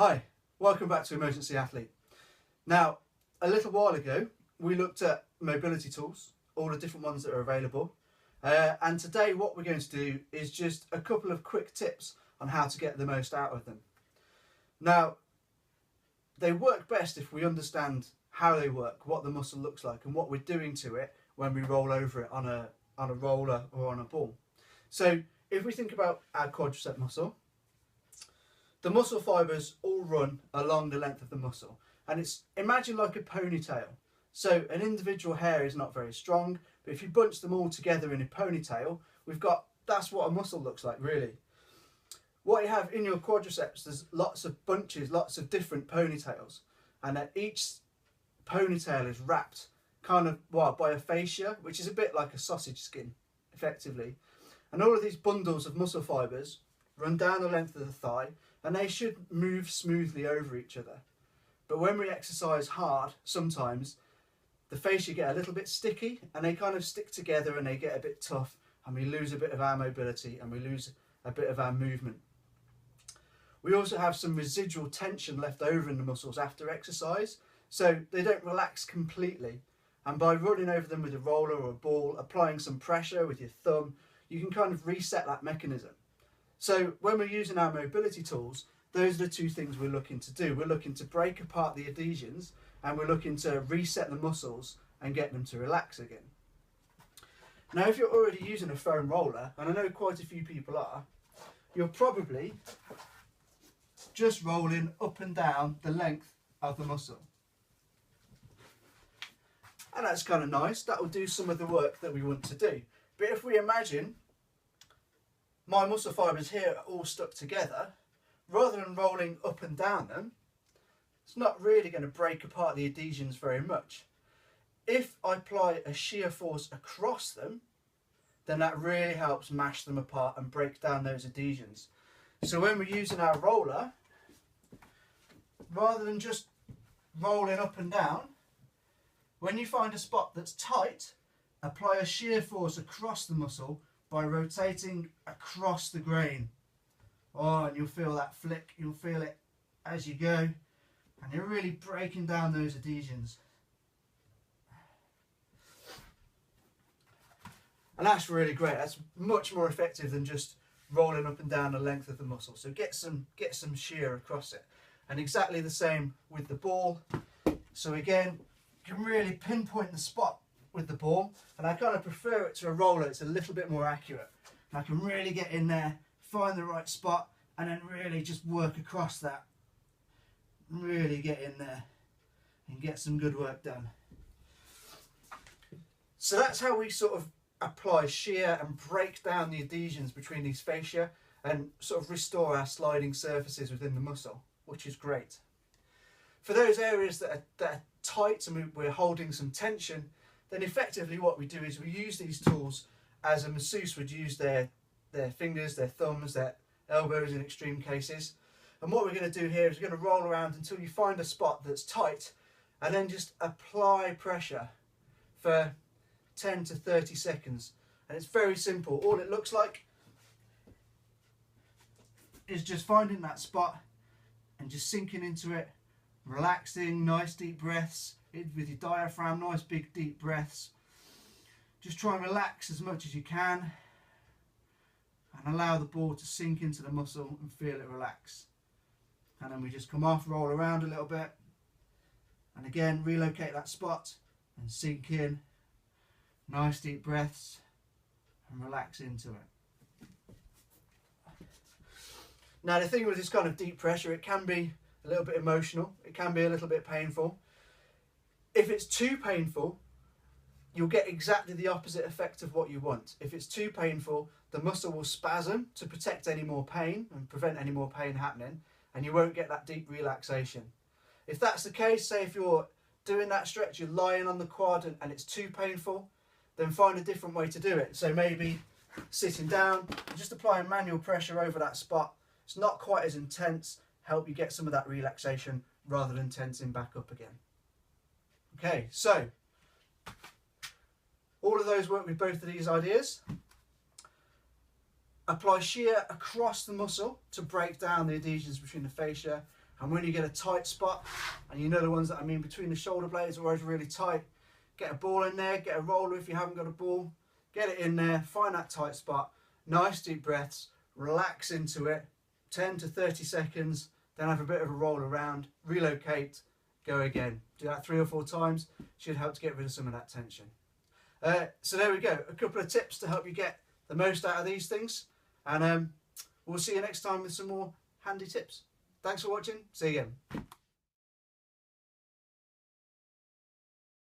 Hi, welcome back to Emergency Athlete. Now, a little while ago, we looked at mobility tools, all the different ones that are available. And today what we're going to do is just a couple of quick tips on how to get the most out of them. Now, they work best if we understand how they work, what the muscle looks like and what we're doing to it when we roll over it on a roller or on a ball. So if we think about our quadricep muscle, the muscle fibres all run along the length of the muscle, and it's imagine like a ponytail. So an individual hair is not very strong, but if you bunch them all together in a ponytail, that's what a muscle looks like really. What you have in your quadriceps, there's lots of bunches, lots of different ponytails, and each ponytail is wrapped by a fascia, which is a bit like a sausage skin, effectively. And all of these bundles of muscle fibres run down the length of the thigh, and they should move smoothly over each other. But when we exercise hard, sometimes the fascia get a little bit sticky and they kind of stick together and they get a bit tough, and we lose a bit of our mobility and we lose a bit of our movement. We also have some residual tension left over in the muscles after exercise, so they don't relax completely. And by running over them with a roller or a ball, applying some pressure with your thumb, you can kind of reset that mechanism. So when we're using our mobility tools, those are the two things we're looking to do. We're looking to break apart the adhesions and we're looking to reset the muscles and get them to relax again. Now, if you're already using a foam roller, and I know quite a few people are, you're probably just rolling up and down the length of the muscle. And that's kind of nice. That will do some of the work that we want to do. But if we imagine my muscle fibres here are all stuck together, rather than rolling up and down them, it's not really going to break apart the adhesions very much. If I apply a shear force across them, then that really helps mash them apart and break down those adhesions. So when we're using our roller, rather than just rolling up and down, when you find a spot that's tight, apply a shear force across the muscle by rotating across the grain. Oh, and you'll feel that flick, you'll feel it as you go, and you're really breaking down those adhesions. And that's really great. That's much more effective than just rolling up and down the length of the muscle. So get some shear across it. And exactly the same with the ball. So again, you can really pinpoint the spot with the ball, and I kind of prefer it to a roller. It's a little bit more accurate. And I can really get in there, find the right spot, and then really just work across that. Really get in there and get some good work done. So that's how we sort of apply shear and break down the adhesions between these fascia and sort of restore our sliding surfaces within the muscle, which is great. For those areas that are tight and we're holding some tension, then effectively what we do is we use these tools as a masseuse would use their fingers, their thumbs, their elbows in extreme cases. And what we're going to do here is we're going to roll around until you find a spot that's tight, and then just apply pressure for 10 to 30 seconds. And it's very simple. All it looks like is just finding that spot and just sinking into it, relaxing, nice deep breaths with your diaphragm, nice big deep breaths. Just try and relax as much as you can and allow the ball to sink into the muscle and feel it relax. And then we just come off, roll around a little bit, and again relocate that spot and sink in, nice deep breaths, and relax into it. Now the thing with this kind of deep pressure, it can be a little bit emotional, it can be a little bit painful. If it's too painful, you'll get exactly the opposite effect of what you want. If it's too painful, the muscle will spasm to protect any more pain and prevent any more pain happening, and you won't get that deep relaxation. If that's the case, say if you're doing that stretch, you're lying on the quad and it's too painful, then find a different way to do it. So maybe sitting down, just applying manual pressure over that spot. It's not quite as intense, help you get some of that relaxation rather than tensing back up again. Okay, so all of those work with both of these ideas. Apply shear across the muscle to break down the adhesions between the fascia, And when you get a tight spot, and you know the ones that I mean between the shoulder blades are always really tight, get a ball in there, get a roller if you haven't got a ball, get it in there, find that tight spot, nice deep breaths, relax into it, 10 to 30 seconds, then have a bit of a roll around, relocate, go again. Do that 3 or 4 times, should help to get rid of some of that tension. So there we go, a couple of tips to help you get the most out of these things, and we'll see you next time with some more handy tips. Thanks for watching, see you again.